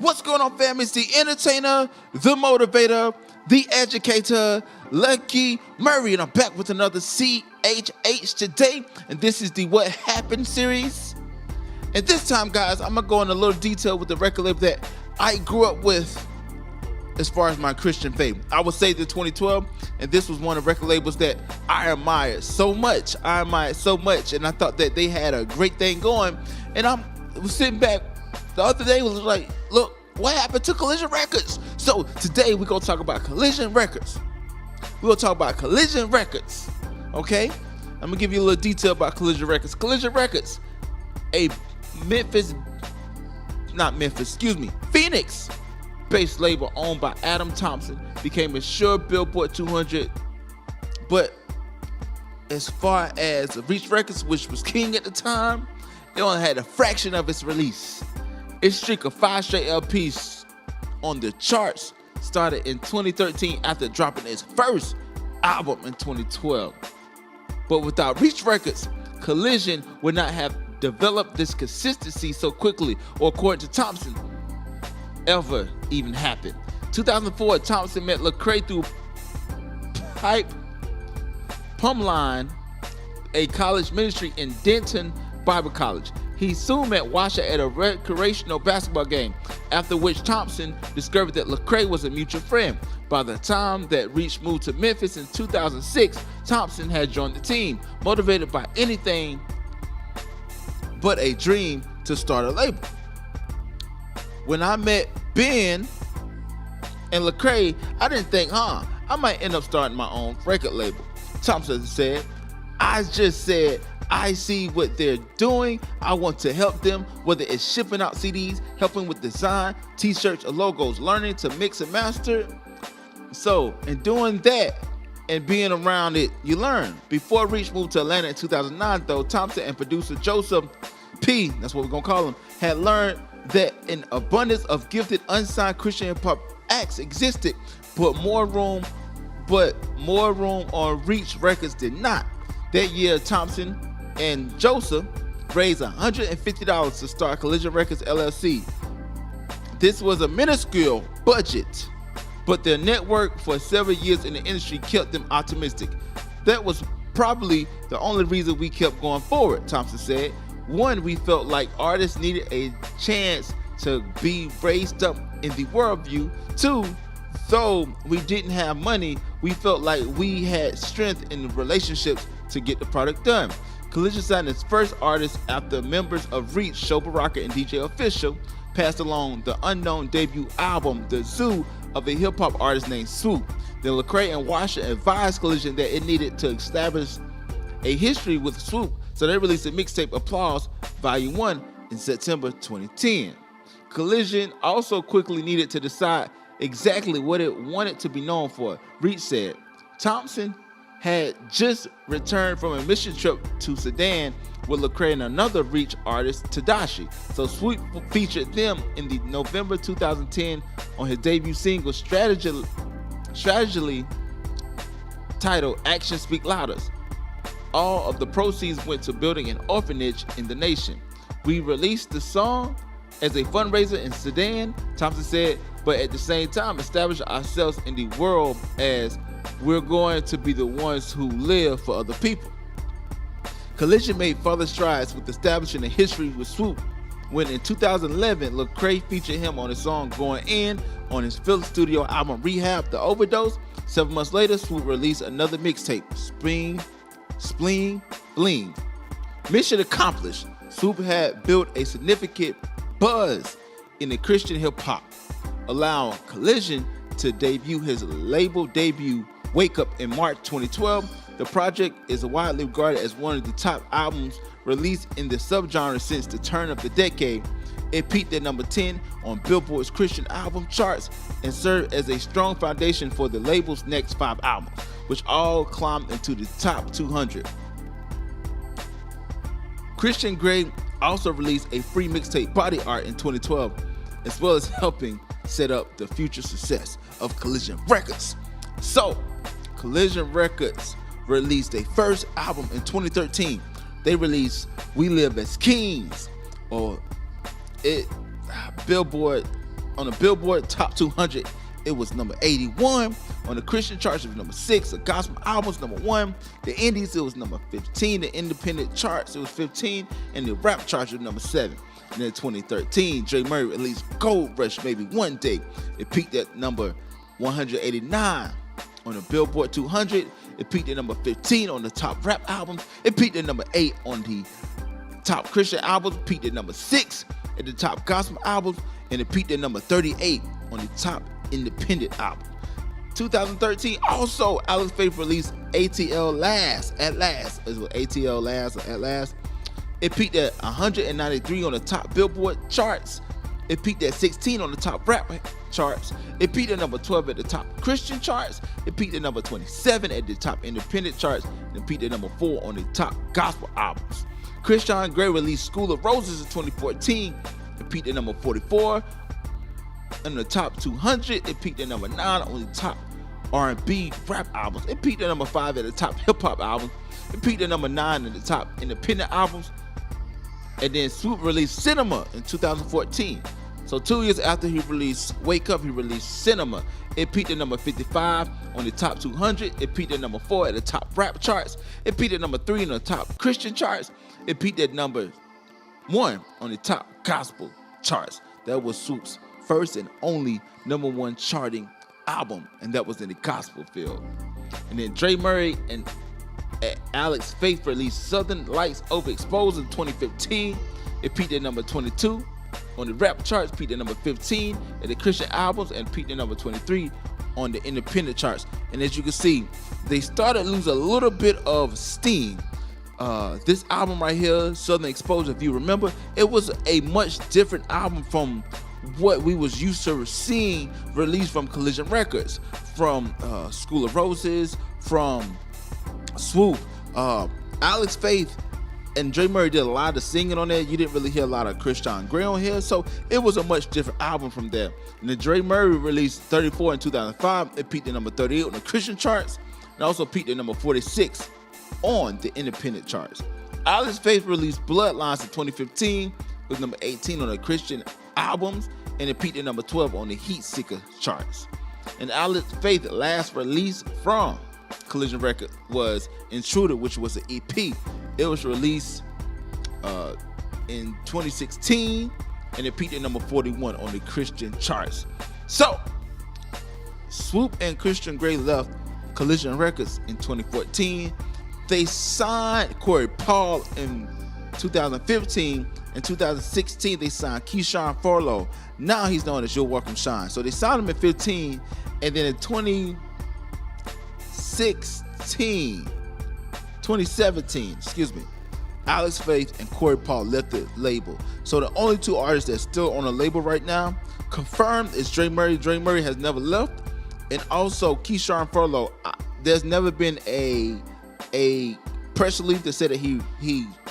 What's going on, fam? It's the entertainer, the motivator, the educator, Dre Murray, and I'm back with another CHH Today, and this is the What Happened series. And this time, guys, I'm gonna go in a little detail with the record label that I grew up with as far as my Christian faith. I was saved in 2012, and this was one of the record labels that I admired so much. And I thought that they had a great thing going. And I was sitting back the other day, was like, look, what happened to Collision Records? So today we're gonna talk about Collision Records. We're gonna talk about Collision Records, okay? I'm gonna give you a little detail about Collision Records. Collision Records, a Phoenix-based label owned by Adam Thompson, became a sure Billboard 200. But as far as Reach Records, which was king at the time, it only had a fraction of its release. Its streak of 5 straight LPs on the charts started in 2013 after dropping its first album in 2012. But without Reach Records, Collision would not have developed this consistency so quickly, or according to Thompson, ever even happened. 2004, Thompson met W.L.A.K through Pumline, a college ministry in Denton Bible College. He soon met Washa at a recreational basketball game, after which Thompson discovered that W.L.A.K was a mutual friend. By the time that Reach moved to Memphis in 2006, Thompson had joined the team, motivated by anything but a dream to start a label. When I met Ben and W.L.A.K, I didn't think, I might end up starting my own record label. Thompson said, I just said, I see what they're doing. I want to help them, whether it's shipping out CDs, helping with design, t-shirts, or logos, learning to mix and master. So, in doing that and being around it, you learn. Before Reach moved to Atlanta in 2009, though, Thompson and producer Joseph P, that's what we're gonna call him, had learned that an abundance of gifted unsigned Christian hip-hop acts existed, but more room on Reach Records did not. That year, Thompson and Joseph raised $150 to start Collision Records LLC. This was a minuscule budget, but their network for several years in the industry kept them optimistic. That was probably the only reason we kept going forward, Thompson said. One, we felt like artists needed a chance to be raised up in the worldview. Two, though we didn't have money, we felt like we had strength in the relationships to get the product done. Collision signed its first artist after members of Reach, Show Baraka and DJ Official, passed along the unknown debut album, The Zoo, of a hip-hop artist named Swoope. Then W.L.A.K and Washa advised Collision that it needed to establish a history with Swoope, so they released a mixtape, Applause Volume 1, in September 2010. Collision also quickly needed to decide exactly what it wanted to be known for. Reach said Thompson had just returned from a mission trip to Sudan with W.L.A.K and another Reach artist, Tadashi. So Swoope featured them in the November 2010 on his debut single, strategically titled Actions Speak Louder. All of the proceeds went to building an orphanage in the nation. We released the song as a fundraiser in Sudan, Thompson said, but at the same time establish ourselves in the world as we're going to be the ones who live for other people. Collision made further strides with establishing a history with Swoope when in 2011, W.L.A.K featured him on his song Going In on his Philly studio album Rehab The Overdose. 7 months later, Swoope released another mixtape, Spleen Bling. Mission accomplished. Swoope had built a significant buzz in the Christian hip-hop, allowing Collision to debut his label debut, Wake Up, in March 2012. The project is widely regarded as one of the top albums released in the subgenre since the turn of the decade. It peaked at number 10 on Billboard's Christian album charts and served as a strong foundation for the label's next 5 albums, which all climbed into the top 200. Christion Gray also released a free mixtape, Body Art, in 2012, as well as helping set up the future success of Collision Records. So, Collision Records released their first album in 2013. They released We Live as Kings, or Billboard On the Billboard Top 200, it was number 81. On the Christian charts, it was number 6. The gospel albums, number 1. The indies, it was number 15. The independent charts, it was 15. And the rap charts, it was number 7. And in 2013, Dre Murray released Gold Rush Maybe One Day. It peaked at number 189 on the Billboard 200. It peaked at number 15 on the top rap albums. It peaked at number 8 on the top Christian albums. It peaked at number 6 at the top gospel albums. And it peaked at number 38 on the top independent album. 2013, also Alex Faith released ATL Last, At Last. It was ATL Last or At Last. It peaked at 193 on the top Billboard charts. It peaked at 16 on the top rap charts. It peaked at number 12 at the top Christian charts. It peaked at number 27 at the top independent charts. And it peaked at number 4 on the top gospel albums. Christion Gray released School of Roses in 2014. It peaked at number 44 in the top 200. It peaked at number 9 on the top R&B rap albums. It peaked at number 5 at the top hip hop albums. It peaked at number 9 in the top independent albums. And then Swoope released Cinema in 2014. So 2 years after he released Wake Up, he released Cinema. It peaked at number 55 on the top 200. It peaked at number 4 at the top rap charts. It peaked at number 3 in the top Christian charts. It peaked at number 1 on the top gospel charts. That was Swoope's first and only number 1 charting album, and that was in the gospel field. And then Dre Murray and Alex Faith released Southern Lights Overexposed in 2015. It peaked at number 22 on the rap charts, peaked at number 15 at the Christian albums, and peaked at number 23 on the independent charts. And as you can see, they started to lose a little bit of steam. This album right here, Southern Exposure, if you remember, it was a much different album from what we was used to seeing released from Collision Records, from School of Roses, from Swoope. Alex Faith and Dre Murray did a lot of singing on there. You didn't really hear a lot of Christion Gray on here, so it was a much different album from there. And then Dre Murray released 34 in 2005. It peaked at number 38 on the Christian charts, and also peaked at number 46 on the independent charts. Alex Faith released Bloodlines in 2015. It was number 18 on the Christian albums, and it peaked at number 12 on the Heat Seeker charts. And Alex Faith's last release from Collision Records was Intruder, which was an EP. It was released in 2016, and it peaked at number 41 on the Christian charts. So, Swoope and Christion Gray left Collision Records in 2014. They signed Corey Paul in 2015. In 2016, they signed Keyshawn Furlow. Now he's known as You're Welcome Shine. So they signed him in 15, and then in 2017, Alex Faith and Corey Paul left the label. So the only 2 artists that's still on the label right now, confirmed, is Dre Murray. Dre Murray has never left, and also Keyshawn Furlow. There's never been a press release that said that he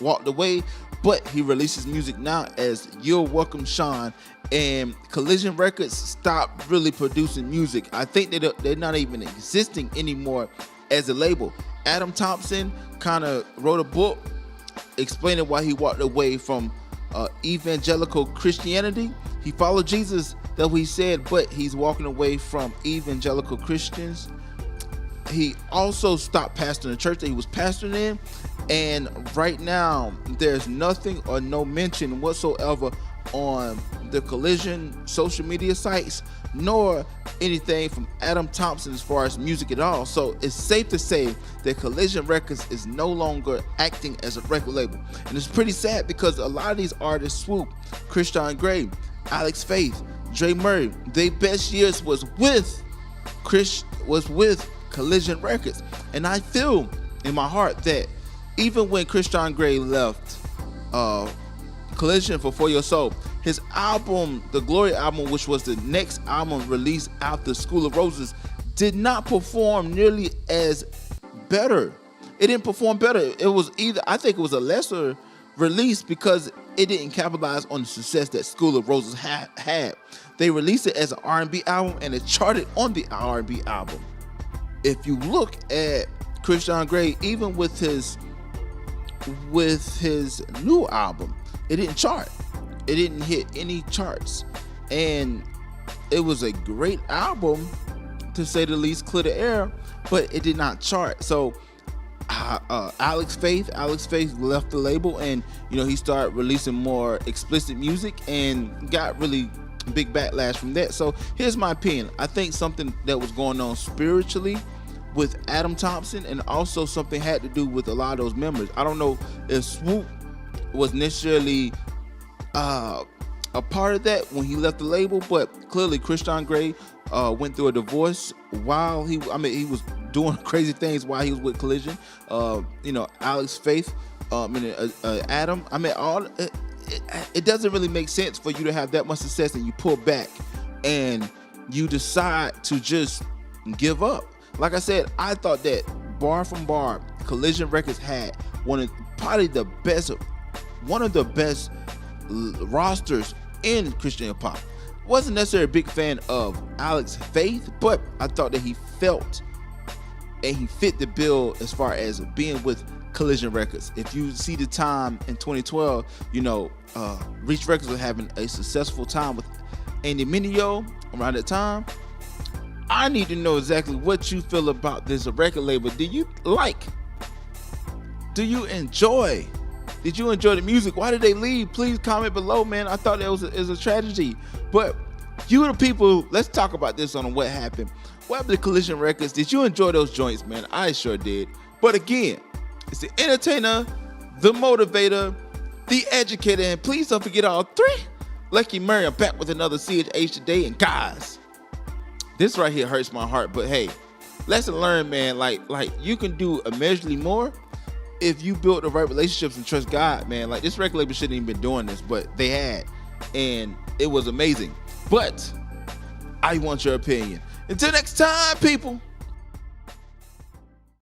walked away, but he releases music now as You're Welcome Sean, and Collision Records stopped really producing music. I think they're not even existing anymore as a label. Adam Thompson kind of wrote a book explaining why he walked away from evangelical Christianity. He followed Jesus, that's what he said, but he's walking away from evangelical Christians. He also stopped pastoring the church that he was pastoring in, and right now there's nothing or no mention whatsoever on the Collision social media sites, nor anything from Adam Thompson as far as music at all. So it's safe to say that Collision Records is no longer acting as a record label, and it's pretty sad because a lot of these artists, Swoope, Christion Gray, Alex Faith, Dre Murray, their best years was with Collision Records. And I feel in my heart that even when Christion Gray left Collision for Your Soul, his album, the Glory album, which was the next album released after School of Roses, did not perform nearly as better. It didn't perform better. It was either, I think it was a lesser release because it didn't capitalize on the success that School of Roses had. They released it as an R&B album, and it charted on the R&B album. If you look at Christion Gray, even with his new album, it didn't chart. It didn't hit any charts. And it was a great album, to say the least, clear the air, but it did not chart. So Alex Faith left the label, and he started releasing more explicit music and got really big backlash from that. So here's my opinion. I think something that was going on spiritually with Adam Thompson, and also something had to do with a lot of those members. I don't know if Swoope was necessarily a part of that when he left the label, but clearly Christion Gray went through a divorce while he was doing crazy things while he was with Collision. Alex Faith, Adam. It doesn't really make sense for you to have that much success and you pull back and you decide to just give up. Like I said, I thought that bar from bar, Collision Records had one of the best rosters in Christian hip hop. Wasn't necessarily a big fan of Alex Faith, but I thought that he felt and he fit the bill as far as being with Collision Records. If you see the time in 2012, Reach Records was having a successful time with Andy Mineo around that time. I need to know exactly what you feel about this record label. Do you like? Do you enjoy? Did you enjoy the music? Why did they leave? Please comment below, man. I thought that was a tragedy. But you the people, let's talk about this on what happened. What happened to Collision Records? Did you enjoy those joints, man? I sure did. But again, it's the entertainer, the motivator, the educator, and please don't forget all three. Lucky Murray, I'm back with another CHH Today. And guys, this right here hurts my heart, but hey, lesson learned, man. Like you can do immeasurably more if you build the right relationships and trust God, man. Like this record label shouldn't even been doing this, but they had, and it was amazing. But I want your opinion. Until next time, people.